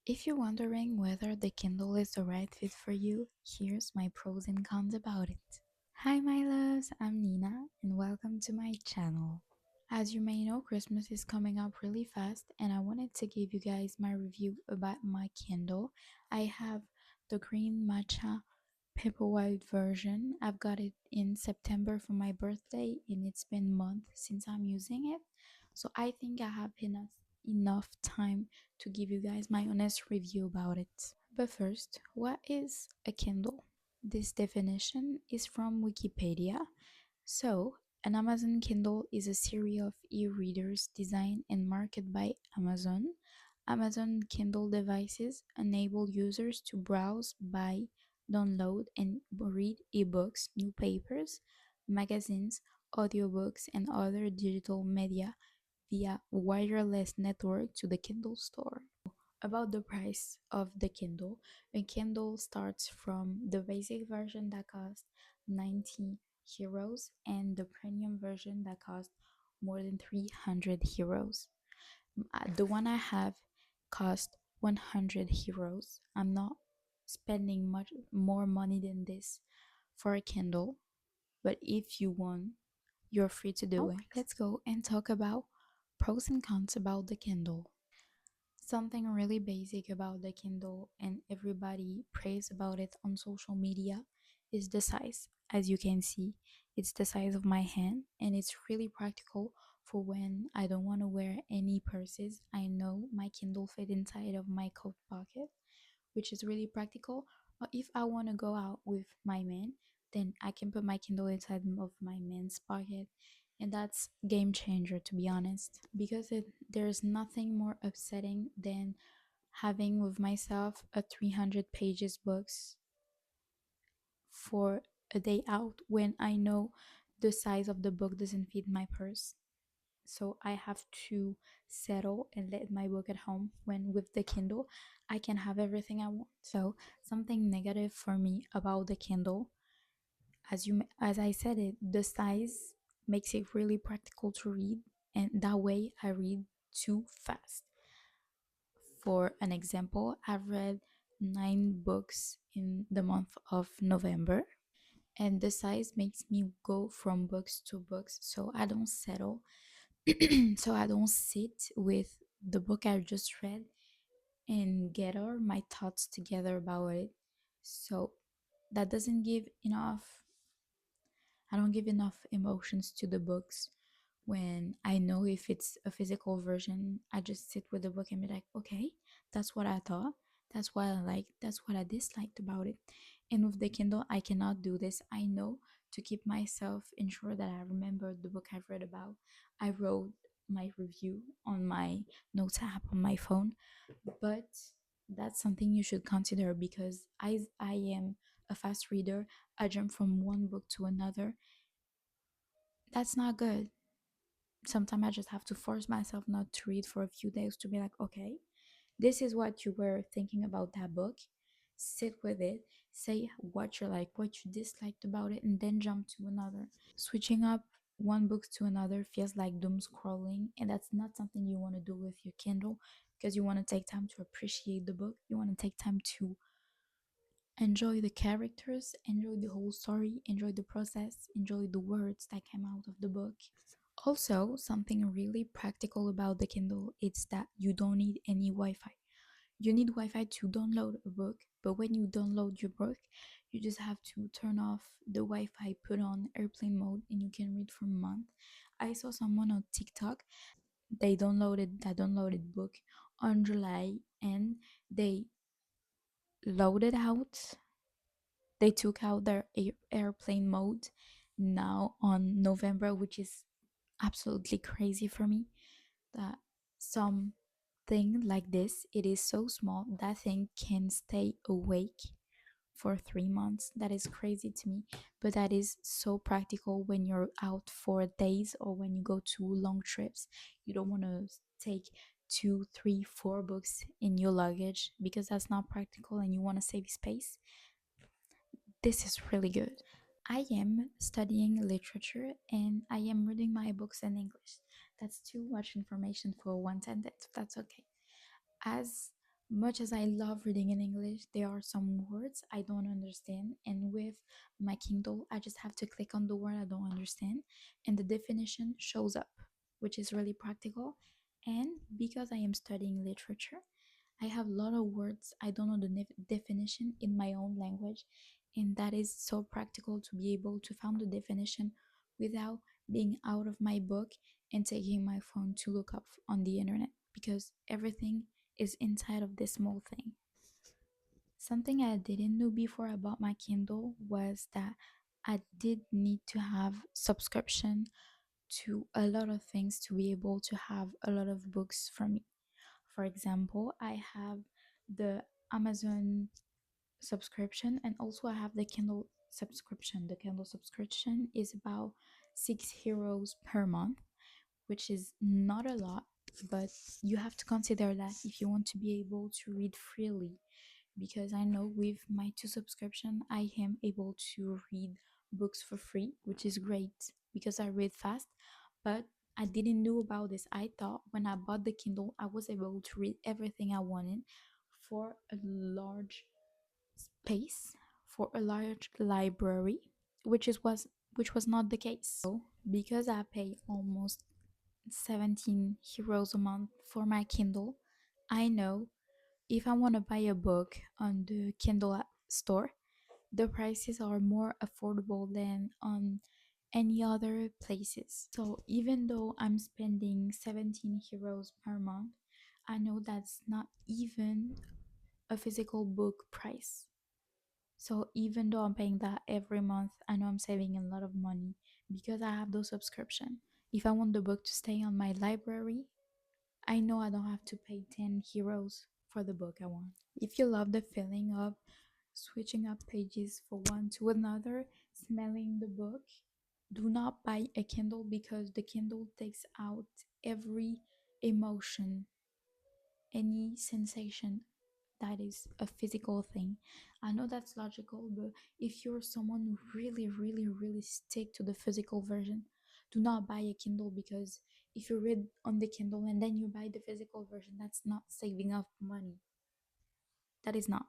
If you're wondering whether the Kindle is the right fit for you, here's my pros and cons about it. Hi, my loves, I'm Nina, and welcome to my channel. As you may know, Christmas is coming up really fast, and I wanted to give you guys my review about my Kindle. I have the green matcha paper white version. I've got it in September for my birthday, and it's been months since I'm using it. So I think I have enough time to give you guys my honest review about it. But first, what is a Kindle? This definition is from Wikipedia. So, an Amazon Kindle is a series of e-readers designed and marketed by Amazon. Amazon Kindle devices enable users to browse, buy, download, and read ebooks, newspapers, magazines, audiobooks, and other digital media via wireless network to the Kindle store. About the price of the Kindle, a Kindle starts from the basic version that costs 90 euros and the premium version that costs more than 300 euros. The one I have cost 100 euros. I'm not spending much more money than this for a Kindle, but if you want, you're free to do it. Let's go and talk about pros and cons about the Kindle. Something really basic about the Kindle, and everybody prays about it on social media, is the size. As you can see, it's the size of my hand, and it's really practical for when I don't want to wear any purses. I know my Kindle fit inside of my coat pocket, which is really practical. Or if I want to go out with my man, then I can put my Kindle inside of my man's pocket, and that's game changer, to be honest, because there's nothing more upsetting than having with myself a 300 pages books for a day out when I know the size of the book doesn't fit my purse. So I have to settle and let my book at home. When with the Kindle I can have everything I want. So something negative for me about the Kindle, as I said it, the size makes it really practical to read, and that way I read too fast. For an example, I've read 9 books in the month of November, and the size makes me go from books to books, so I don't settle. So I don't sit with the book I just read and gather my thoughts together about it. So that doesn't give enough, I don't give enough emotions to the books. When I know if it's a physical version, I just sit with the book and be like, okay, that's what I thought. That's what I liked. That's what I disliked about it. And with the Kindle, I cannot do this. I know to keep myself ensure that I remember the book I've read about. I wrote my review on my notes app on my phone, but that's something you should consider because I am a fast reader. I jump from one book to another. That's not good. Sometimes I just have to force myself not to read for a few days to be like, okay, this is what you were thinking about that book. Sit with it, say what you like, what you disliked about it, and then jump to another. Switching up one book to another feels like doom scrolling, and that's not something you want to do with your Kindle because you want to take time to appreciate the book. You want to take time to enjoy the characters, enjoy the whole story, enjoy the process, enjoy the words that came out of the book. Also, something really practical about the Kindle is that you don't need any Wi-Fi. You need Wi-Fi to download a book, but when you download your book, you just have to turn off the Wi-Fi, put on airplane mode, and you can read for a month. I saw someone on TikTok, they downloaded that downloaded book on July, and they loaded out, they took out their airplane mode now on November, which is absolutely crazy for me that something like this, it is so small, that thing can stay awake for 3 months. That is crazy to me, but that is so practical when you're out for days or when you go to long trips. You don't want to take 2, 3, 4 books in your luggage because that's not practical and you want to save space. This is really good. I am studying literature and I am reading my books in English. That's too much information for one sentence. That's okay. As Much as I love reading in English, there are some words I don't understand, and with my Kindle, I just have to click on the word I don't understand, and the definition shows up, which is really practical. And because I am studying literature, I have a lot of words I don't know the definition in my own language, and that is so practical to be able to find the definition without being out of my book and taking my phone to look up on the internet, because everything is inside of this small thing. Something I didn't know before about my Kindle was that I did need to have subscription to a lot of things to be able to have a lot of books for me. For example, I have the Amazon subscription, and also I have the Kindle subscription. The Kindle subscription is about €6 per month, which is not a lot, but you have to consider that if you want to be able to read freely, because I know with my two subscription I am able to read books for free, which is great because I read fast. But I didn't know about this. I thought when I bought the Kindle I was able to read everything I wanted for a large space, for a large library, which was not the case. So because I pay almost €17 a month for my Kindle, I know if I want to buy a book on the Kindle store, the prices are more affordable than on any other places. So even though I'm spending €17 per month, I know that's not even a physical book price. So even though I'm paying that every month, I know I'm saving a lot of money because I have those subscription. If I want the book to stay on my library, I know I don't have to pay €10 for the book I want. If you love the feeling of switching up pages from one to another, smelling the book, do not buy a Kindle because the Kindle takes out every emotion, any sensation that is a physical thing. I know that's logical, but if you're someone who really, really, really stick to the physical version, do not buy a Kindle, because if you read on the Kindle and then you buy the physical version, that's not saving up money. That is not.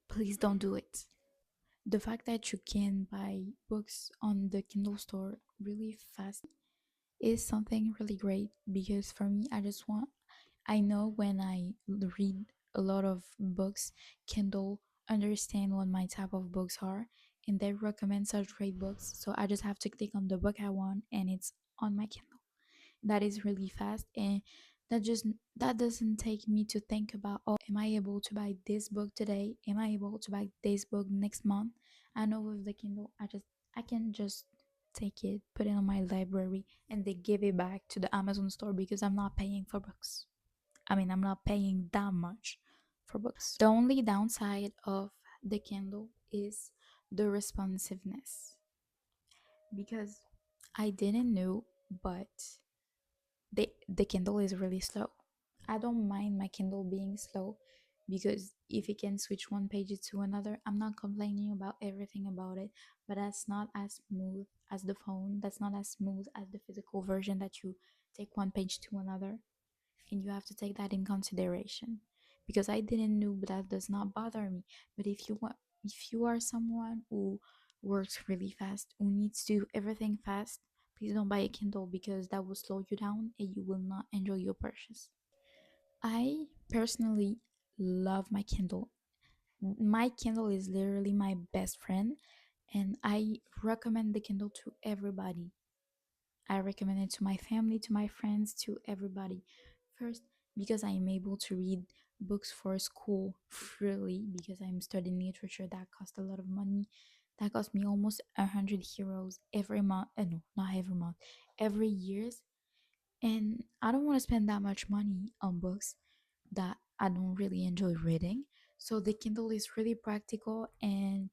Please don't do it. The fact that you can buy books on the Kindle store really fast is something really great, because for me, I know when I read a lot of books, Kindle understand what my type of books are, and they recommend such great books. So I just have to click on the book I want and it's on my Kindle. That is really fast, and that doesn't take me to think about, oh, am I able to buy this book today? Am I able to buy this book next month? I know with the Kindle, I can just take it, put it on my library, and they give it back to the Amazon store because I'm not paying for books. I mean, I'm not paying that much for books. The only downside of the Kindle is the responsiveness, because I didn't know, but the Kindle is really slow. I don't mind my Kindle being slow, because if it can switch one page to another, I'm not complaining about everything about it, but that's not as smooth as the phone. That's not as smooth as the physical version that you take one page to another, and you have to take that in consideration. Because I didn't know, but that does not bother me. But if you are someone who works really fast, who needs to do everything fast, please don't buy a Kindle, because that will slow you down and you will not enjoy your purchase. I personally love my Kindle. My Kindle is literally my best friend, and I recommend the Kindle to everybody. I recommend it to my family, to my friends, to everybody. First, because I am able to read books for school freely, because I'm studying literature that costs a lot of money. That cost me almost €100 every month. No, not every month, every years. And I don't want to spend that much money on books that I don't really enjoy reading. So the Kindle is really practical, and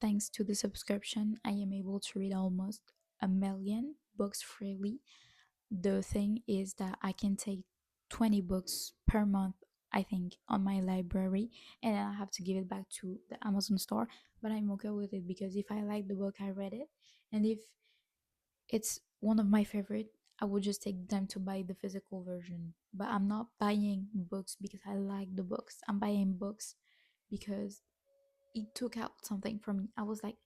thanks to the subscription, I am able to read almost a million books freely. The thing is that I can take 20 books per month, I think, on my library, and I have to give it back to the Amazon store. But I'm okay with it, because if I like the book, I read it, and if it's one of my favorite, I would just take them to buy the physical version. But I'm not buying books because I like the books. I'm buying books because it took out something from me. I was like,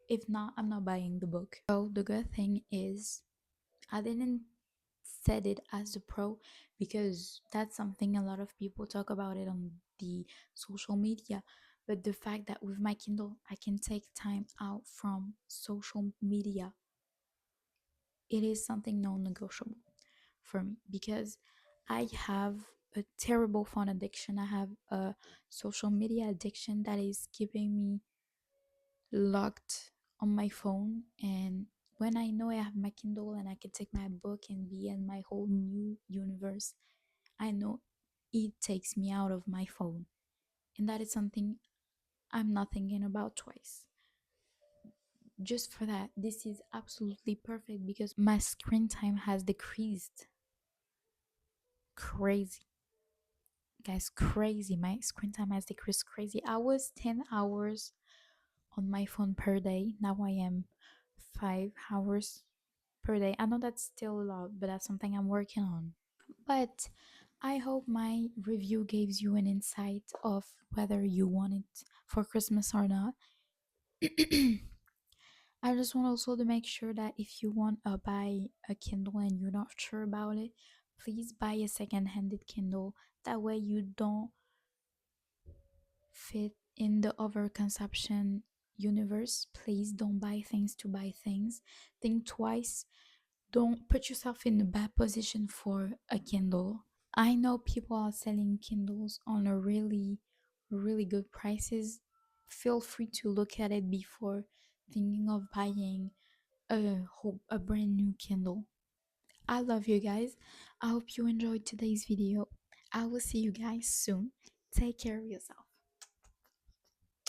if not, I'm not buying the book. So the good thing is I didn't set it as a pro because that's something a lot of people talk about it on the social media. But the fact that with my Kindle, I can take time out from social media, it is something non-negotiable for me because I have a terrible phone addiction. I have a social media addiction that is keeping me locked on my phone. And when I know I have my Kindle and I can take my book and be in my whole new universe, I know it takes me out of my phone. And that is something I'm not thinking about twice. Just for that, this is absolutely perfect because my screen time has decreased. Crazy. Guys, crazy. My screen time has decreased crazy. I was 10 hours on my phone per day. Now I am 5 hours per day. I know that's still a lot, but that's something I'm working on. But I hope my review gives you an insight of whether you want it for Christmas or not. I just want also to make sure that if you want to buy a Kindle and you're not sure about it, please buy a second-handed Kindle. That way you don't fit in the overconsumption universe. Please don't buy things to buy things. Think twice. Don't put yourself in a bad position for a Kindle. I know people are selling Kindles on a really good prices. Feel free to look at it before thinking of buying a brand new Kindle. I love you guys. I hope you enjoyed today's video. I will see you guys soon. Take care of yourself.